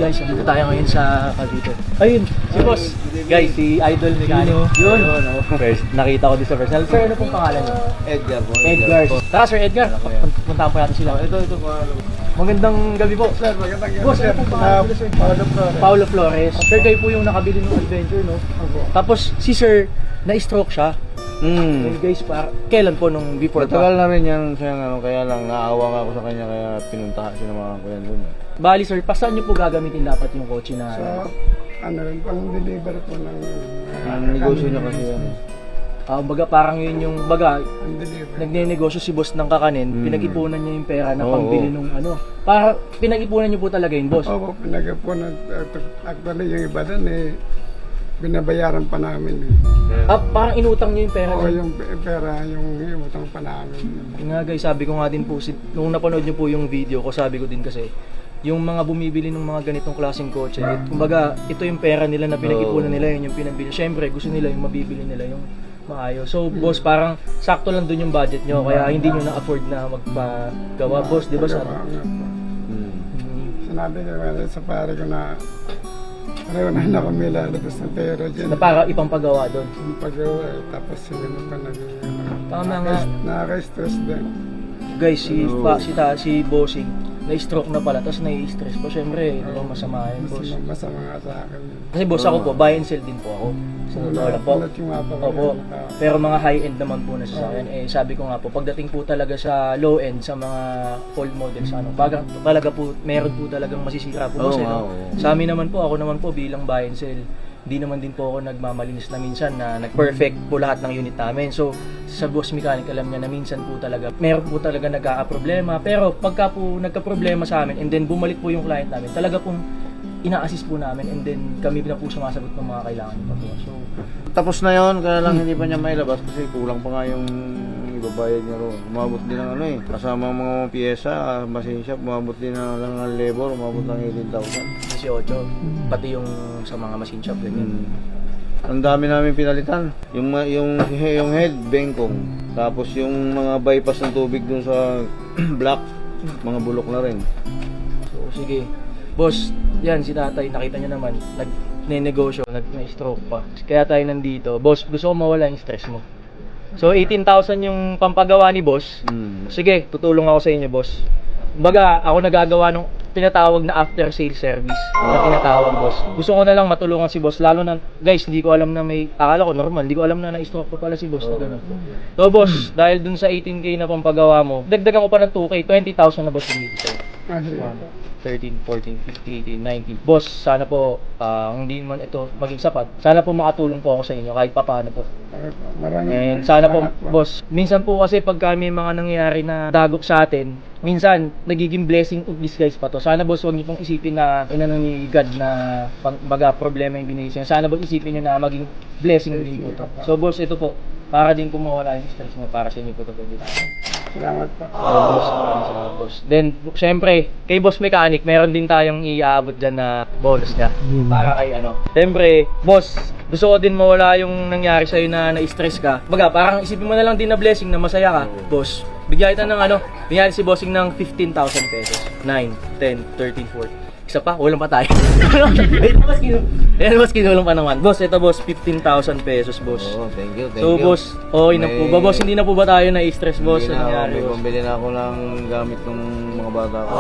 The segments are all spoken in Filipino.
guys, dito tayo ngayon sa Cavite. Ayun, si boss. Guys, si Idol Mechanic. Yun. First, nakita ko din sa personal. Sir, ano pong pangalan niyo? Edgar po. Edgar. Tara Sir Edgar, puntahan po natin sila. Ito po. Magandang gabi po. Sir, magandang gabi. Boss, ano pong pangalan nila, sir? Paulo Flores. Paulo Flores. Sir, kayo po yung nakabili ng adventure, no? Tapos si Sir, na-stroke siya. Hey guys, kailan po nung before pa? Matagal na rin yan siya, kaya lang naawa nga ako sa kanya kaya pinuntahan sinamahan ko yan dun. Bali sir, pasan niyo po gagamitin dapat yung kotse na... So, ano rin, pang-deliver po ng... Ang negosyo niya kasi yan. Baga parang yun yung baga, Ang deliver. nagnenegosyo si boss ng kakanin, pinag-ipunan niya yung pera na pambili nung ano. Para pinag-ipunan niyo po talaga yung boss. Opo, pinag-ipunan. Actually, yung iba doon binabayaran pa namin Parang inutang niyo yung pera. Oo, yung pera, yung utang pa namin. Yun nga guys, sabi ko nga din po, nung napanood niyo po yung video ko, sabi ko din kasi, yung mga bumibili ng mga ganitong klaseng kotse, kumbaga, ito yung pera nila na pinag-ipunan nila, yun yung pinabili. Siyempre, gusto nila yung mabibili nila yung maayos. So, boss, parang sakto lang dun yung budget nyo, kaya hindi nyo na-afford na magpagawa. Boss, di ba sabi? Sinabi ko sa pare ko na pareho na ako may lalabas na pera dyan. Na para ipampagawa doon. Yung pagawa, tapos sila na pa Tama nga. nakaka-stress din. Guys, si Bossing, na-stroke na pala, tapos nai-stress po. Siyempre, di ba, masama yun, boss. Masama nga sa akin. Kasi boss, ako po, buy and sell din po ako. So, wala po. Ulat yung mapa ko. Opo. Pero mga high-end naman po na sasakyan. Sabi ko nga po, pagdating po talaga sa low-end, sa mga old models, talaga po, meron po talagang masisira po. Kasi, sa amin naman po, ako naman po, bilang buy and sell, di naman din po ako nagmamalinis na minsan na nag-perfect po lahat ng unit namin. So, sa boss mechanic, alam niya na minsan po talaga, meron po talaga nagkakaproblema. Pero pagka po nagka-problema sa amin and then bumalik po yung client namin, talaga pong ina-assist po namin and then kami na po sumasagot ng mga kailangan niya po. So, Tapos na yon, kaya lang hindi pa niya mailabas kasi kulang pa nga yung ibabayad niya roon. Umabot din ng kasama ang mga pyesa, machine shop, umabot din ng labor, umabot ng 18,000. 18, pati yung sa mga machine shop ganyan. Ang dami namin pinalitan. Yung head, bengkong. Tapos yung mga bypass ng tubig dun sa block, mga bulok na rin. So, sige. Boss, yan si tatay, nakita niyo naman, nag-negosyo, nag-stroke pa. Kaya tayo nandito. Boss, gusto ko mawala yung stress mo. So, 18,000 yung pampagawa ni boss. Sige, tutulong ako sa inyo, boss. Baga, ako nagagawa ng tinatawag na after sales service na tinatawag, boss. Gusto ko na lang matulungan si boss, lalo na, guys, hindi ko alam na akala ko normal, hindi ko alam na na-stroke pa pala si boss na gano'n. So, boss, dahil dun sa 18K na pampagawa mo, dagdagan ko pa ng 2K, 20,000 na boss dito. 13, 14, 15, 18, 19. Boss, sana po, hindi man ito maging sapat. Sana po makatulong po ako sa inyo kahit papaano po. And sana po, boss, minsan po kasi pag may mga nangyayari na dagok sa atin, minsan nagiging blessing of disguise pa to. Sana boss, huwag niyo pong isipin na inano ni God na baga problema yung binigay sa inyo. Sana boss, isipin niyo na maging blessing din po to. So boss, ito po, para din po mawala yung stress mo para sa inyo po ito. Salamat po. Salamat, boss. Then, syempre, kay Boss Mechanic, meron din tayong iaabot dyan na bonus niya. Para kay Syempre, boss, gusto ko din mawala yung nangyari sa'yo na na-stress ka. Baga, parang isipin mo na lang din na blessing na masaya ka, boss. Bigyan kita ng bigyan si bossing ng 15,000 pesos. 9, 10, 13, 14. Isa pa, walang pa tayo. Mas kinulong pa naman. Boss, ito boss, 15,000 pesos, boss. Oh, thank you. So, boss, okay na po ba? Boss, hindi na po ba tayo na-stress, boss? Hindi Ano na nangyari, boss? pambili na ako ng gamit ng mga bata ko.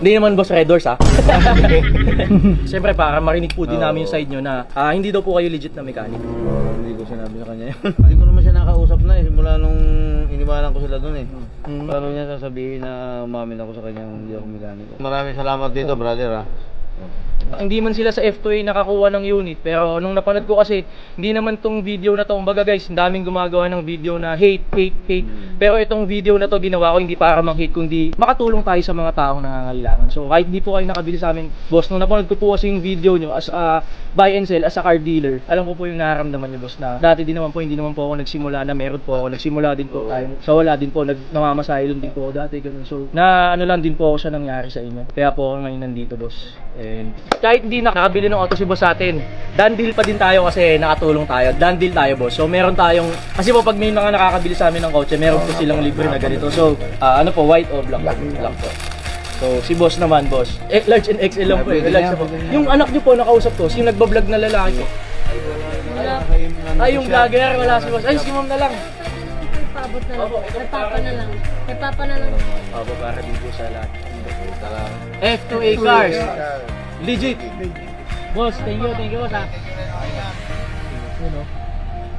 Hindi naman, boss, Red Doors, ha? Siyempre, para marinig po din namin yung side nyo na hindi daw po kayo legit na mechanic. Hindi ko sinabi sa kanya yun. Hindi ko naman siya nakausap na simula nung iniwanan ko sila doon Paano niya sasabihin na umamin ako sa kanya hindi ako mekaniko. Maraming salamat dito, brother Hindi man sila sa F2A nakakuha ng unit, pero nung napanood ko kasi hindi naman tong video na to, kumbaga guys, ang daming gumagawa ng video na hate. Pero itong video na to ginawa ko hindi para mang-hate, kundi makatulong tayo sa mga taong nangangailangan. So kahit hindi po kayo nakabili sa amin, boss, nung napanood ko po kasi yung video nyo as a buy and sell, as a car dealer, alam ko po yung nararamdaman nyo, boss, na dati din naman po, hindi naman po ako nagsimula na meron po ako, nagsimula din po tayo. So wala din po, namamasahe din po ako dati, ganun. So na lang din po ako siya nangyari sa inyo. Kaya po ako ngayon nandito, boss. And kahit hindi nakakabili ng auto si boss sa atin, done deal pa din tayo kasi nakatulong tayo. Done deal tayo, boss. So meron tayong, kasi po pag may mga nakakabili sa amin ng kotse, meron po silang libre na ganito. So white o black? Black po. So So, si boss naman, boss. Large and XL lang po eh. Pwede Large yan, na po. pwede yan. Yung anak niyo po, nakausap ko, yung nagbablog na lalaki ko. Ay, yung vlogger, wala si boss. Ay, si ma'am na lang. Paabot na lang. Opo, ito Kay pa. Papa na lang. Kay Papa na lang. Opo, para din po sa lahat. F2A Cars. Legit. Boss, thank you boss ha. Yun, oh.